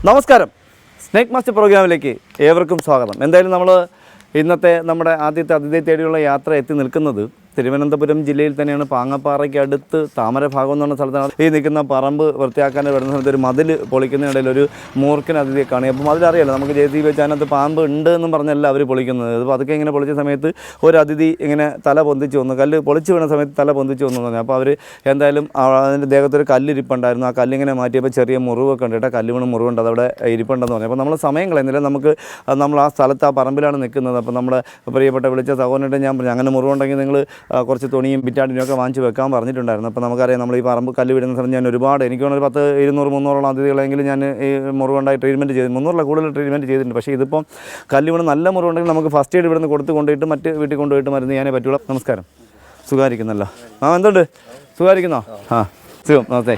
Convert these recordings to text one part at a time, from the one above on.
നമസ്കാരം. Snake master പ്രോഗ്രാമിലേക്ക് ഏവർക്കും സ്വാഗതം. എന്തായാലും നമ്മൾ ഇന്നത്തെ നമ്മുടെ ആദ്യത്തെ അതിഥിയെ തേടിയുള്ള യാത്ര എത്തി നിൽക്കുന്നത് തിരുവനന്തപുരം ജില്ലയിൽ തന്നെയാണ്. പാങ്ങപ്പാറയ്ക്ക് അടുത്ത് താമരഭാഗം എന്ന് പറഞ്ഞ സ്ഥലത്താണ്. ഈ നിൽക്കുന്ന പറമ്പ് വൃത്തിയാക്കാൻ വരുന്ന സമയത്ത് ഒരു മതിൽ പൊളിക്കുന്നതിനിടയിൽ ഒരു മൂർഖൻ അതിഥിയെ കാണുക. അപ്പോൾ മതിലറിയാലോ, നമുക്ക് JCB വെച്ച് അതിനകത്ത് പാമ്പ് ഉണ്ട് എന്നും പറഞ്ഞല്ല അവർ പൊളിക്കുന്നത്. അപ്പോൾ അതൊക്കെ ഇങ്ങനെ പൊളിച്ച സമയത്ത് ഒരു അതിഥി ഇങ്ങനെ തല പൊന്തിച്ച് വന്നു, കല്ല് പൊളിച്ച് വീണ സമയത്ത് തല പൊന്തിച്ച് വന്നു പറഞ്ഞു. അപ്പോൾ അവർ എന്തായാലും അതിൻ്റെ ദേഹത്തൊരു കല്ലിരിപ്പുണ്ടായിരുന്നു. ആ കല്ലിങ്ങനെ മാറ്റിയപ്പോൾ ചെറിയ മുറിവൊക്കെ ഉണ്ട് കേട്ടോ, കല്ല് വീണ് മുറിവുണ്ട്, അതവിടെ ഇരിപ്പുണ്ടെന്ന് പറഞ്ഞു. അപ്പോൾ നമ്മൾ സമയം കളയുന്നില്ല, നമുക്ക് നമ്മൾ ആ സ്ഥലത്ത് ആ പറമ്പിലാണ് നിൽക്കുന്നത്. അപ്പോൾ നമ്മുടെ പ്രിയപ്പെട്ട വിളിച്ച സഹോദരനായിട്ട് ഞാൻ പറഞ്ഞു, അങ്ങനെ മുറിവുണ്ടെങ്കിൽ നിങ്ങൾ കുറച്ച് തുണിയും ബിറ്റാഡിനും ഒക്കെ വാങ്ങിച്ച് വെക്കാൻ പറഞ്ഞിട്ടുണ്ടായിരുന്നു. അപ്പോൾ നമുക്കറിയാം, നമ്മൾ ഈ പറമ്പ് കല്ല് വിടുന്ന സമയത്ത് ഞാൻ ഒരുപാട്, എനിക്ക് ഒരു 10, 200, 300 അതിഥികളെങ്കിലും ഞാൻ ഈ മുറിവുണ്ടായി ട്രീറ്റ്മെൻറ്റ് ചെയ്തു. 300 കൂടുതൽ ട്രീറ്റ്മെൻറ്റ് ചെയ്തിട്ടുണ്ട്. പക്ഷേ ഇതിപ്പം കല്ല് വീണ് നല്ല മുറിവുണ്ടെങ്കിൽ നമുക്ക് ഫസ്റ്റ് എയ്ഡ് ഇവിടുന്ന് കൊണ്ടുപോയിട്ട് മറ്റ് വീട്ടിൽ കൊണ്ടുപോയിട്ട് മരുന്ന് ചെയ്യാനേ പറ്റുള്ളൂ. നമസ്കാരം, സുഖമായിരിക്കുന്നല്ലോ? എന്തുണ്ട്, സുഖമായിരിക്കുന്നോ? സുഖം, നമസ്തേ,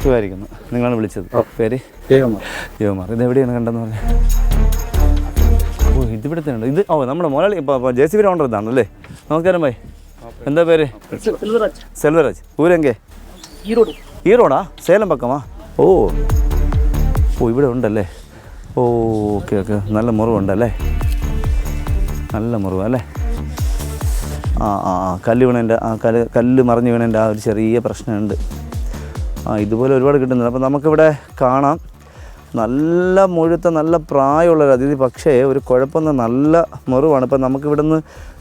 സുഖമായിരിക്കുന്നു. നിങ്ങളാണ് വിളിച്ചത്? പേര്? ജയകുമാർ. ഇതെവിടെയാണ് കണ്ടെന്ന് പറഞ്ഞത്? ഓ, ഇതിവിടുത്തെ ഉണ്ട് ഇത്. നമ്മുടെ മലയാളി JCB ഓണർ ഇതാണല്ലേ? നമസ്കാരം ഭായ്, എന്താ പേര്? സെൽവരാജ്. ഊരെങ്കെ? ഈറോഡാ? സേലം പക്കമാ? ഓ, ഇവിടെ ഉണ്ടല്ലേ? ഓക്കെ. നല്ല മുറിവുണ്ടല്ലേ? നല്ല മുറിവല്ലേ? കല്ല് വീണേൻ്റെ കല്ല് മറിഞ്ഞ് വീണേൻ്റെ ആ ഒരു ചെറിയ പ്രശ്നമുണ്ട്. ഇതുപോലെ ഒരുപാട് കിട്ടുന്നുണ്ട്. അപ്പോൾ നമുക്കിവിടെ കാണാം, നല്ല മുഴുത്ത നല്ല പ്രായമുള്ളൊരു അതിഥി. പക്ഷേ ഒരു കുഴപ്പമൊന്നും, നല്ല മുറിവാണ്. ഇപ്പം നമുക്കിവിടെ നിന്ന്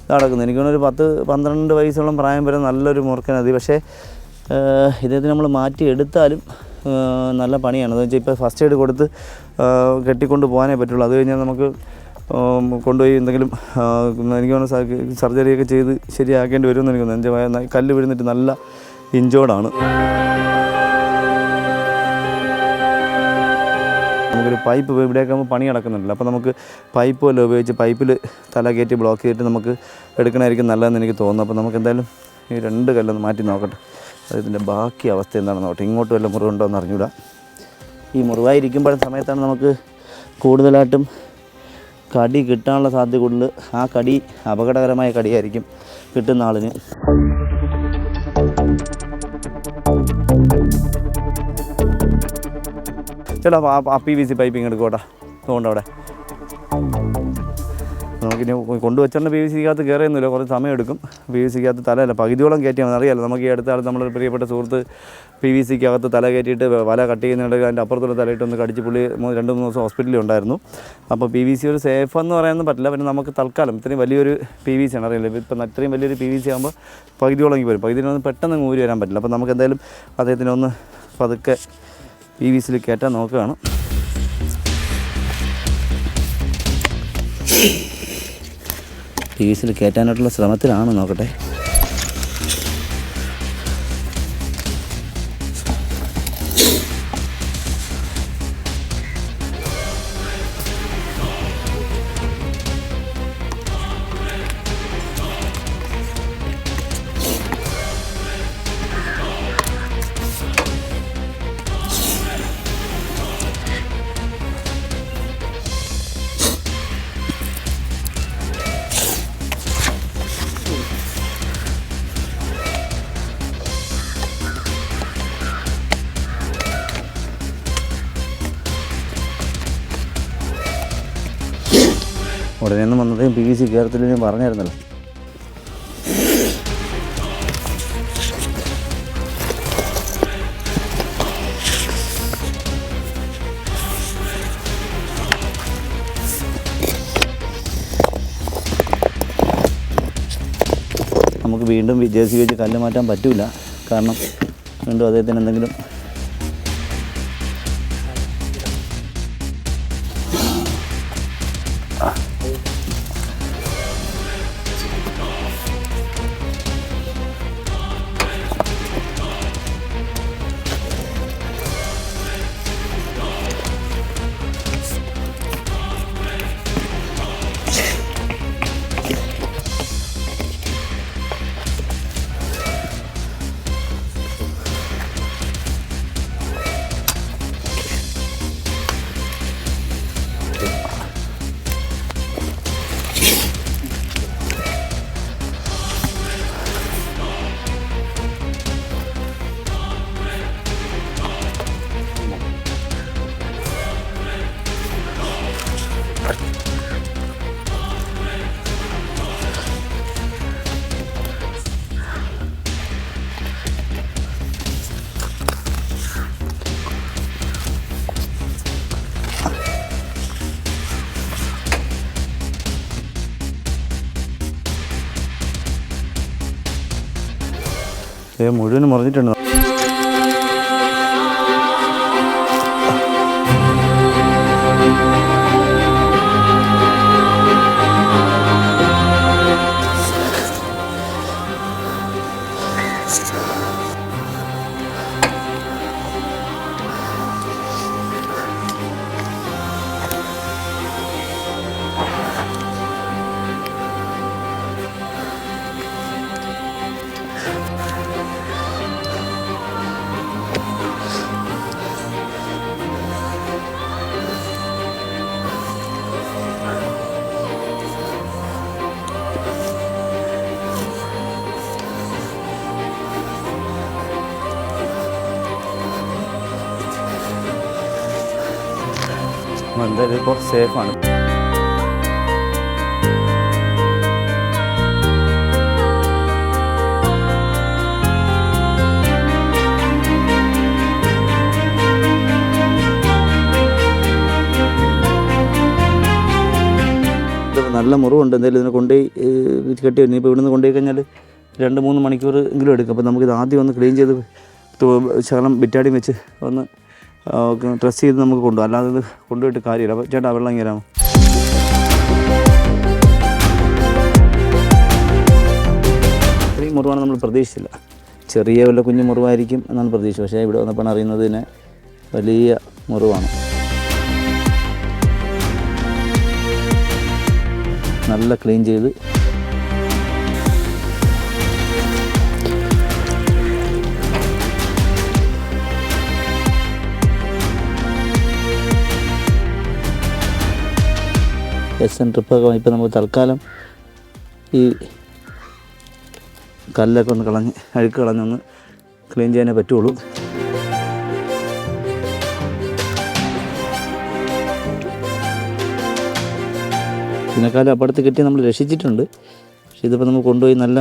നടക്കുന്നത്, എനിക്കൊരു 10-12 വയസ്സോളം പ്രായം വരെ നല്ലൊരു മുറുക്കൻ അതിഥി. പക്ഷേ ഇദ്ദേഹത്തിന് നമ്മൾ മാറ്റി എടുത്താലും നല്ല പണിയാണ്. എന്ന് വെച്ചാൽ ഇപ്പോൾ ഫസ്റ്റ് എയ്ഡ് കൊടുത്ത് കെട്ടിക്കൊണ്ട് പോകാനേ പറ്റുള്ളൂ. അത് കഴിഞ്ഞാൽ നമുക്ക് കൊണ്ടുപോയി എന്തെങ്കിലും എനിക്ക് സർജറിയൊക്കെ ചെയ്ത് ശരിയാക്കേണ്ടി വരുമെന്ന് എനിക്ക് തോന്നുന്നു. എൻ്റെ കല്ല് വീഴുന്നിട്ട് നല്ല ഇഞ്ചോർഡാണ്. നമുക്കൊരു പൈപ്പ് ഇവിടെയൊക്കെ ആകുമ്പോൾ പണി നടക്കുന്നുണ്ടല്ലോ, അപ്പോൾ നമുക്ക് പൈപ്പ് വല്ല ഉപയോഗിച്ച് പൈപ്പിൽ തല കയറ്റി ബ്ലോക്ക് ചെയ്തിട്ട് നമുക്ക് എടുക്കണമായിരിക്കും നല്ലതെന്ന് എനിക്ക് തോന്നുന്നു. അപ്പോൾ നമുക്ക് എന്തായാലും ഈ 2 കല്ലൊന്ന് മാറ്റി നോക്കട്ടെ, അതിൻ്റെ ബാക്കി അവസ്ഥ എന്താണെന്ന് നോക്കട്ടെ. ഇങ്ങോട്ട് വല്ല മുറിവുണ്ടോ എന്ന് അറിഞ്ഞൂടാ. ഈ മുറിവായിരിക്കുമ്പോഴത്തെ സമയത്താണ് നമുക്ക് കൂടുതലായിട്ടും കടി കിട്ടാനുള്ള സാധ്യത കൂടുതൽ. ആ കടി അപകടകരമായ കടിയായിരിക്കും കിട്ടുന്ന ആളിന്. ചേട്ടാ, ആ PVC പൈപ്പിങ് എടുക്കോട്ടാ, അതുകൊണ്ട് അവിടെ നമുക്കിനി കൊണ്ടുവച്ചേണ്ട PVCക്കകത്ത് കയറിയൊന്നുമില്ല, കുറച്ച് സമയം എടുക്കും. PVCക്കകത്ത് തലയല്ല പകുതിയോളം കയറ്റിയാൽ മതി. അറിയാമല്ലോ, നമുക്ക് ഈ അടുത്ത കാലത്ത് നമ്മളൊരു പ്രിയപ്പെട്ട സുഹൃത്ത് PVCക്കകത്ത് തല കയറ്റിയിട്ട് വല കട്ട് ചെയ്യുന്നുണ്ടെങ്കിൽ അതിൻ്റെ അപ്പുറത്തുള്ള തലയിട്ടൊന്ന് കടിച്ച് പുള്ളി 2-3 ദിവസം ഹോസ്പിറ്റലിൽ ഉണ്ടായിരുന്നു. അപ്പോൾ PVC ഒരു സേഫ് എന്ന് പറയാനൊന്നും പറ്റില്ല. പിന്നെ നമുക്ക് തൽക്കാലം ഇത്രയും വലിയൊരു PVC ആണ്, അറിയില്ല, ഇപ്പം ഇത്രയും വലിയൊരു PVC ആകുമ്പോൾ പകുതിയോളം വരും. പകുതിയിലൊന്നും പെട്ടെന്ന് ഊരി വരാൻ പറ്റില്ല. അപ്പോൾ നമുക്ക് എന്തായാലും അദ്ദേഹത്തിനൊന്ന് പതുക്കെ PVCയിൽ കയറ്റാൻ നോക്കുകയാണ്. PVCയിൽ കയറ്റാനായിട്ടുള്ള ശ്രമത്തിലാണ്, നോക്കട്ടെ. ഉടനെ ഒന്നും വന്നതേ PVC കയറത്തില്ല, ഞാൻ പറഞ്ഞായിരുന്നല്ലോ. നമുക്ക് വീണ്ടും JCB വെച്ച് കല്ല് മാറ്റാൻ പറ്റില്ല, കാരണം വീണ്ടും അദ്ദേഹത്തിന് എന്തെങ്കിലും മുഴുവനും മുറിഞ്ഞിട്ടുണ്ട്. എന്തായാലും ഇപ്പോൾ സേഫാണ്. നല്ല മുറിവുണ്ട്. എന്തായാലും ഇതിനെ കൊണ്ടുപോയി കെട്ടി ഇനിയിപ്പോൾ ഇവിടുന്ന് കൊണ്ടുപോയി കഴിഞ്ഞാൽ 2-3 മണിക്കൂർ എങ്കിലും എടുക്കും. അപ്പോൾ നമുക്കിത് ആദ്യം ഒന്ന് ക്ലീൻ ചെയ്ത് ശകലം ബിറ്റാടിയും വെച്ച് ഒന്ന് ഡ്രസ്സ് ചെയ്ത് നമുക്ക് കൊണ്ടുപോകും. അല്ലാതെ ഇത് കൊണ്ടുപോയിട്ട് കാര്യമില്ല. അപ്പോൾ ചേട്ടാ വെള്ളം കയറാമോ? ഈ മുറിവാണ് നമ്മൾ പ്രതീക്ഷിച്ചില്ല. ചെറിയ വല്ല കുഞ്ഞു മുറിവായിരിക്കും എന്നാണ് പ്രതീക്ഷിച്ചത്. പക്ഷേ ഇവിടെ വന്നപ്പോൾ അറിയുന്നതിന് വലിയ മുറിവാണ്. നല്ല ക്ലീൻ ചെയ്ത് SN ട്രിപ്പൊക്കെ ഇപ്പോൾ നമുക്ക് തൽക്കാലം ഈ കല്ലൊക്കെ ഒന്ന് കളഞ്ഞ് അഴുക്ക് കളഞ്ഞൊന്ന് ക്ലീൻ ചെയ്യാനേ പറ്റുള്ളൂ. ഇതിനേക്കാളും അപ്പുറത്ത് കെട്ടി നമ്മൾ രക്ഷിച്ചിട്ടുണ്ട്. പക്ഷെ ഇതിപ്പോൾ നമ്മൾ കൊണ്ടുപോയി നല്ല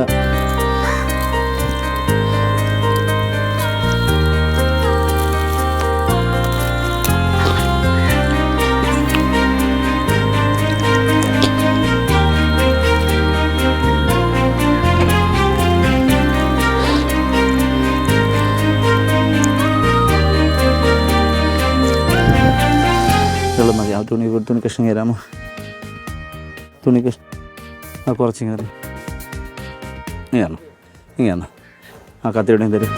വെള്ളം മതി. ആ തുണി കഷ്ണം കയറാമോ? തുണി കഷ്ണം കുറച്ച് കയറി ഇങ്ങനെയാണ് ആ കത്തിയുടെ തരും.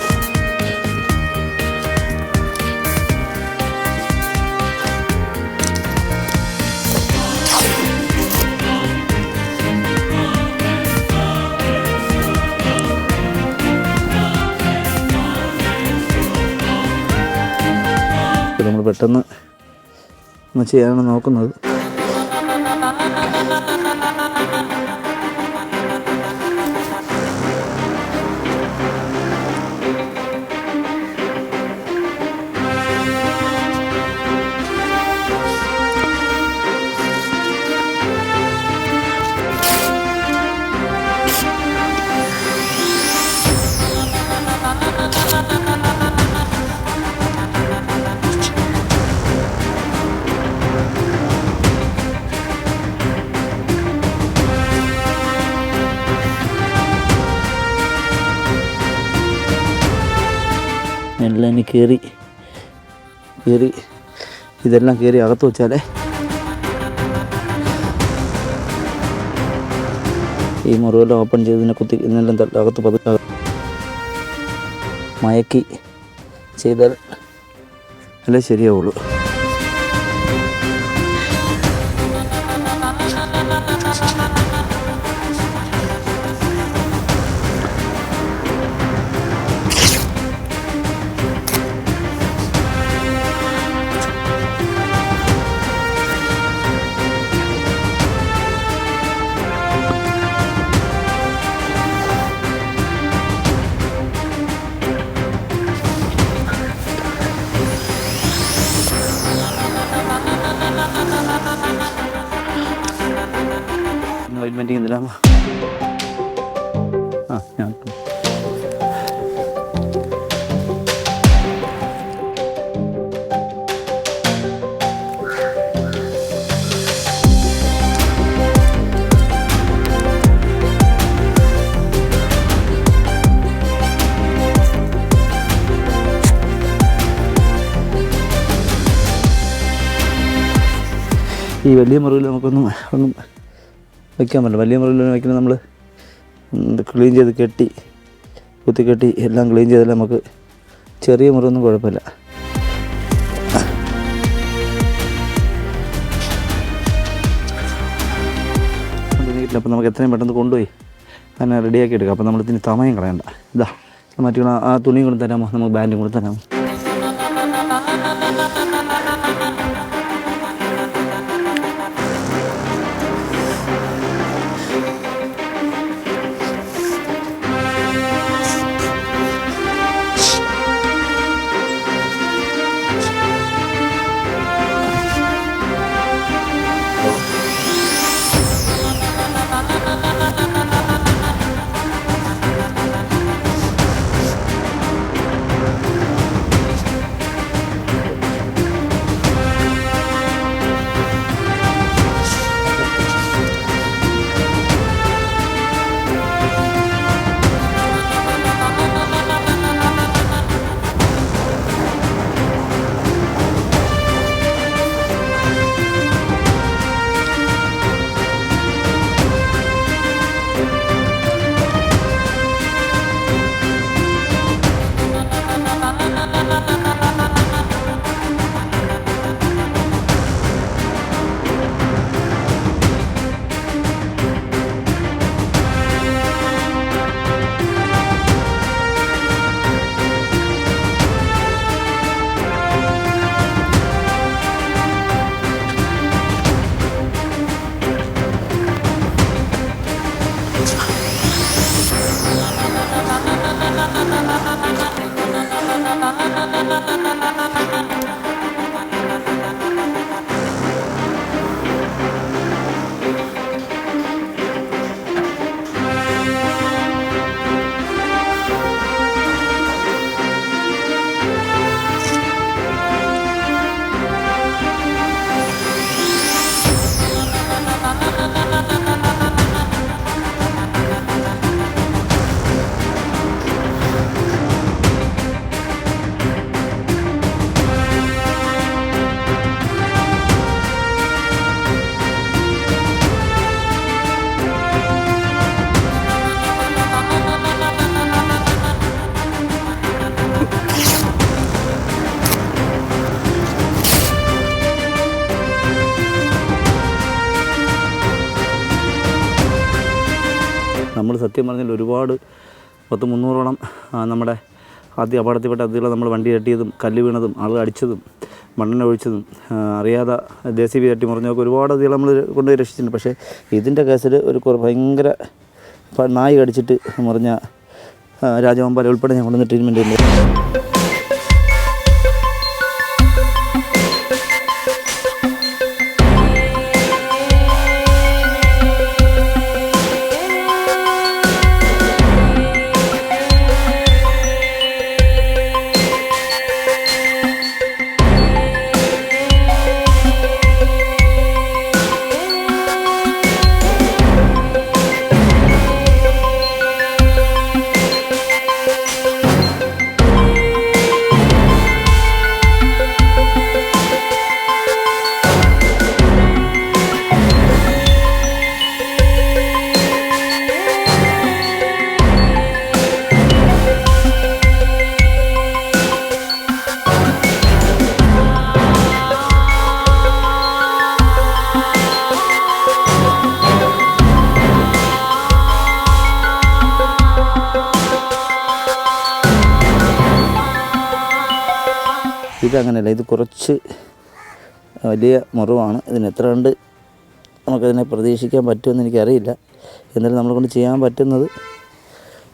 നമ്മൾ പെട്ടെന്ന് ഒന്ന് ചെയ്യാനാണ് നോക്കുന്നത്. എല്ലാം ഇനി കയറി ഇതെല്ലാം കയറി അകത്ത് വെച്ചാലേ ഈ മുറിവെല്ലാം ഓപ്പൺ ചെയ്തതിനെ കുത്തി ഇന്നെല്ലാം അകത്ത് പതുക്കെ മയക്കി ചെയ്താൽ അല്ലേ ശരിയാവുള്ളൂ. ഓയിൻമെൻറ്റ് ചെയ്യുന്നില്ല. ഞാൻ ഈ വലിയ മുറിയിൽ ഒന്നും വയ്ക്കാൻ പറ്റില്ല. വലിയ മുറിയിൽ വയ്ക്കുന്നത് നമ്മൾ ക്ലീൻ ചെയ്ത് കുത്തിക്കെട്ടി എല്ലാം ക്ലീൻ ചെയ്താൽ നമുക്ക് ചെറിയ മുറിയൊന്നും കുഴപ്പമില്ല. അപ്പോൾ നമുക്ക് എത്രയും പെട്ടെന്ന് കൊണ്ടുപോയി തന്നെ റെഡിയാക്കി എടുക്കാം. അപ്പോൾ നമ്മളിതിന് സമയം കളയണ്ട. ഇതാ മറ്റുള്ള ആ തുണിയും കൂടെ തരാമോ, നമുക്ക് ബാൻഡും കൂടെ തരാമോ? നമ്മൾ സത്യം പറഞ്ഞാൽ ഒരുപാട് 300ഓളം നമ്മുടെ ആദ്യം അപകടത്തിൽപ്പെട്ട അതികളെ നമ്മൾ വണ്ടി തട്ടിയതും കല്ല് വീണതും ആളുകൾ അടിച്ചതും മണ്ണെണ്ണ ഒഴിച്ചതും അറിയാതെ JCB തട്ടി മുറിഞ്ഞൊക്കെ ഒരുപാട് അതികൾ നമ്മൾ കൊണ്ടുപോയി രക്ഷിച്ചിട്ടുണ്ട്. പക്ഷേ ഇതിൻ്റെ കേസിൽ ഭയങ്കര നായി കടിച്ചിട്ട് മുറിഞ്ഞ രാജവമ്പാല ഉൾപ്പെടെ ഞാൻ കൊണ്ടുവന്ന് ട്രീറ്റ്മെൻറ്റ് ചെയ്യുന്നത്. ഇതങ്ങനെയല്ല, ഇത് കുറച്ച് വലിയ മുറിവാണ്. ഇതിന് എത്ര കണ്ട് നമുക്കതിനെ പ്രതീക്ഷിക്കാൻ പറ്റുമെന്ന് എനിക്കറിയില്ല. എന്നാലും നമ്മളെ കൊണ്ട് ചെയ്യാൻ പറ്റുന്നത്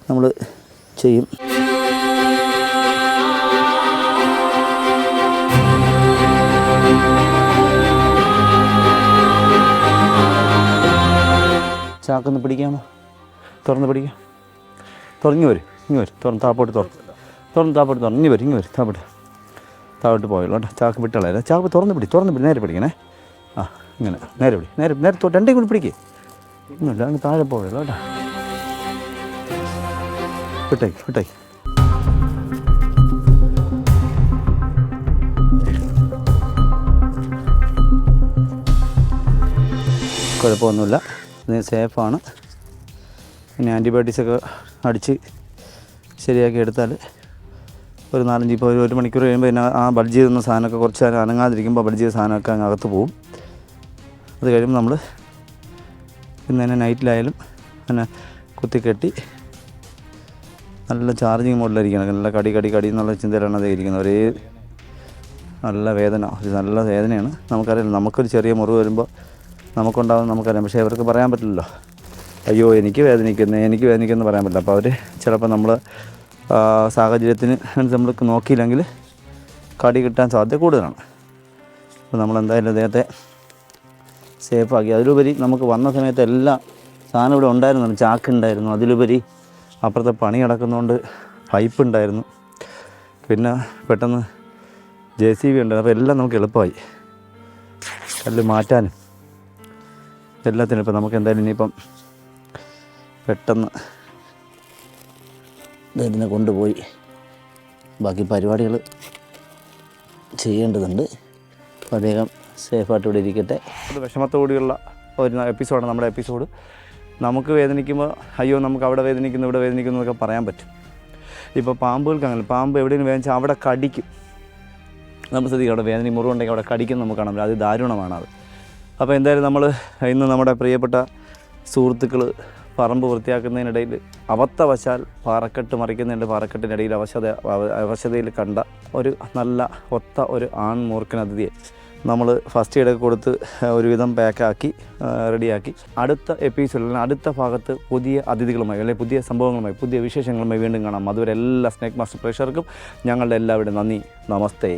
നമ്മൾ ചെയ്യും. ചാക്കൊന്ന് പിടിക്കാമോ? തുറന്ന് പിടിക്കാം. തുറങ്ങി വരും, ഇങ്ങ് വരും. താപ്പോട്ട് ഇനി വരും താഴോട്ട് പോയല്ലോ കേട്ടോ. ചാക്ക് വിട്ടളയല്ല, ചാക്ക് തുറന്ന് പിടി നേരെ പിടിക്കണേ. ഇങ്ങനെ നേരെ പിടി, നേരെ രണ്ടേ കൂടി പിടിക്കേ. ഒന്നുമില്ല, അങ്ങ് താഴെ പോയല്ലോ കേട്ടോ. വിട്ടേക്ക്. കുഴപ്പമൊന്നുമില്ല, ഇത് സേഫാണ്. പിന്നെ ആൻറ്റിബയോട്ടിക്സൊക്കെ അടിച്ച് ശരിയാക്കി എടുത്താൽ ഒരു 4-5 ഇപ്പോൾ ഒരു മണിക്കൂർ കഴിയുമ്പോൾ പിന്നെ ആ ബൾജ് ചെയ്യുന്ന സാധനമൊക്കെ കുറച്ച് നേരം അനങ്ങാതിരിക്കുമ്പോൾ ബൾജ് ചെയ്ത സാധനമൊക്കെ അങ്ങ് അകത്ത് പോവും. അത് കഴിയുമ്പോൾ നമ്മൾ ഇന്ന് തന്നെ നൈറ്റിലായാലും പിന്നെ കുത്തിക്കെട്ടി നല്ല ചാർജിങ് മോഡിലിരിക്കണം. നല്ല കടി എന്നുള്ള ചിന്തയിലാണ് അത് ഇരിക്കുന്നത്. ഒരേ നല്ല വേദന, നല്ല വേദനയാണ്. നമുക്കറിയാം, നമുക്കൊരു ചെറിയ മുറിവ് വരുമ്പോൾ നമുക്കുണ്ടാകും നമുക്കറിയാം. പക്ഷേ അവർക്ക് പറയാൻ പറ്റില്ലല്ലോ, അയ്യോ എനിക്ക് വേദനിക്കുമെന്ന് പറയാൻ പറ്റില്ല. അപ്പോൾ അവർ ചിലപ്പോൾ നമ്മൾ സാഹചര്യത്തിന് നമ്മൾ നോക്കിയില്ലെങ്കിൽ കടി കിട്ടാൻ സാധ്യത കൂടുതലാണ്. അപ്പോൾ നമ്മളെന്തായാലും അദ്ദേഹത്തെ സേഫാക്കി. അതിലുപരി നമുക്ക് വന്ന സമയത്ത് എല്ലാ സാധനം ഇവിടെ ഉണ്ടായിരുന്നു. ചാക്കുണ്ടായിരുന്നു, അതിലുപരി അപ്പുറത്തെ പണി കിടക്കുന്നതുകൊണ്ട് പൈപ്പ് ഉണ്ടായിരുന്നു, പിന്നെ പെട്ടെന്ന് JCB ഉണ്ടായിരുന്നു. അപ്പോൾ എല്ലാം നമുക്ക് എളുപ്പമായി, കല്ല് മാറ്റാനും എല്ലാത്തിനും. ഇപ്പം നമുക്ക് എന്തായാലും ഇനിയിപ്പം പെട്ടെന്ന് ഇതിനെ കൊണ്ടുപോയി ബാക്കി പരിപാടികൾ ചെയ്യേണ്ടതുണ്ട്. അപ്പോൾ അദ്ദേഹം സേഫായിട്ട് ഇവിടെ ഇരിക്കട്ടെ. ഒരു വിഷമത്തോടെയുള്ള ഒരു എപ്പിസോഡാണ് നമ്മുടെ എപ്പിസോഡ്. നമുക്ക് വേദനിക്കുമ്പോൾ അയ്യോ നമുക്ക് അവിടെ വേദനിക്കുന്നു ഇവിടെ വേദനിക്കുന്നു എന്നൊക്കെ പറയാൻ പറ്റും. ഇപ്പോൾ പാമ്പുകൾക്ക് അങ്ങനെ, പാമ്പ് എവിടെയെങ്കിലും വേദനിച്ചാൽ അവിടെ കടിക്കും. നമ്മൾ ശ്രദ്ധിക്കും, അവിടെ വേദന മുറിവുണ്ടെങ്കിൽ അവിടെ കടിക്കും നമുക്ക് കാണാൻ പറ്റും. അത് ദാരുണമാണ് അത്. അപ്പോൾ എന്തായാലും നമ്മൾ ഇന്ന് നമ്മുടെ പ്രിയപ്പെട്ട സുഹൃത്തുക്കൾ പറമ്പ് വൃത്തിയാക്കുന്നതിനിടയിൽ അബദ്ധവശാൽ പാറക്കെട്ട് മറിക്കുന്നതിൻ്റെ പാറക്കെട്ടിനിടയിൽ അവശതയിൽ കണ്ട ഒരു നല്ല ഒത്ത ഒരു മൂർഖനതിഥിയെ നമ്മൾ ഫസ്റ്റ് എയ്ഡൊക്കെ കൊടുത്ത് ഒരുവിധം പാക്കാക്കി റെഡിയാക്കി അടുത്ത എപ്പിസോഡിൽ അടുത്ത ഭാഗത്ത് പുതിയ അതിഥികളുമായി അല്ലെങ്കിൽ പുതിയ സംഭവങ്ങളുമായി പുതിയ വിശേഷങ്ങളുമായി വീണ്ടും കാണാം. അതുവരെ എല്ലാ സ്നേക് മാസ്റ്റർ പ്രേക്ഷകർക്കും ഞങ്ങളുടെ എല്ലാവരുടെയും നന്ദി, നമസ്തേ.